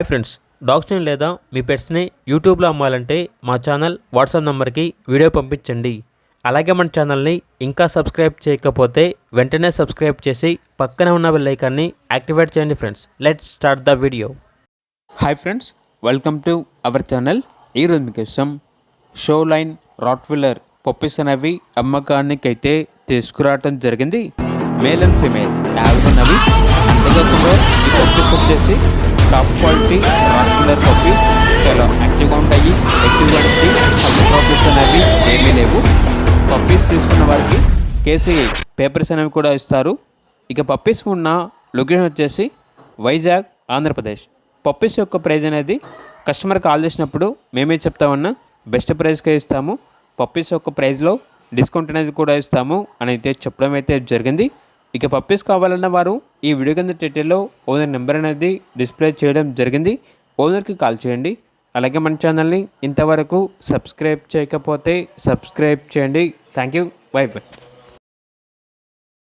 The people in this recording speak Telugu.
హాయ్ ఫ్రెండ్స్, డాగ్స్ని లేదా మీ పెట్స్ని యూట్యూబ్లో అమ్మాలంటే మా ఛానల్ వాట్సాప్ నెంబర్కి వీడియో పంపించండి. అలాగే మన ఛానల్ని ఇంకా సబ్స్క్రైబ్ చేయకపోతే వెంటనే సబ్స్క్రైబ్ చేసి పక్కనే ఉన్న బెల్ ఐకాన్ని యాక్టివేట్ చేయండి. Friends, let's start the video. Hi friends, welcome to our channel. ఈరోజు మీకోసం షో లైన్ రాట్విల్లర్ పప్పీస్ అనేవి అమ్మకానికి అయితే తీసుకురావడం జరిగింది. మేల్ అండ్ ఫీమేల్ యాల్గొన్నవి. అంతేకాకుండా ఈ పప్పీస్ వచ్చేసి టాప్ క్వాలిటీ రాట్విల్లర్ పప్పీస్, చాలా యాక్టివ్గా ఉంటాయి. ఎటువంటి హెల్త్ ప్రాబ్లమ్స్ అనేవి ఏమీ లేవు. పప్పీస్ తీసుకున్న వారికి కేసీఐ పేపర్స్ అనేవి కూడా ఇస్తారు. ఇక పప్పీస్ ఉన్న లొకేషన్ వచ్చేసి వైజాగ్, ఆంధ్రప్రదేశ్. పప్పీస్ యొక్క ప్రైజ్ అనేది కస్టమర్ కాల్ చేసినప్పుడు మేమే చెప్తామన్నా బెస్ట్ ప్రైస్కే ఇస్తాము. పప్పీస్ యొక్క ప్రైస్లో డిస్కౌంట్ అనేది కూడా ఇస్తాము అని అయితే చెప్పడం అయితే జరిగింది. ఇక పప్పీస్ కావాలన్న వారు ఈ వీడియో కింద టైటిల్లో ఓనర్ నెంబర్ అనేది డిస్ప్లే చేయడం జరిగింది. ఓనర్కి కాల్ చేయండి. అలాగే మన ఛానల్ని ఇంతవరకు సబ్స్క్రైబ్ చేయకపోతే సబ్స్క్రైబ్ చేయండి. Thank you. By by.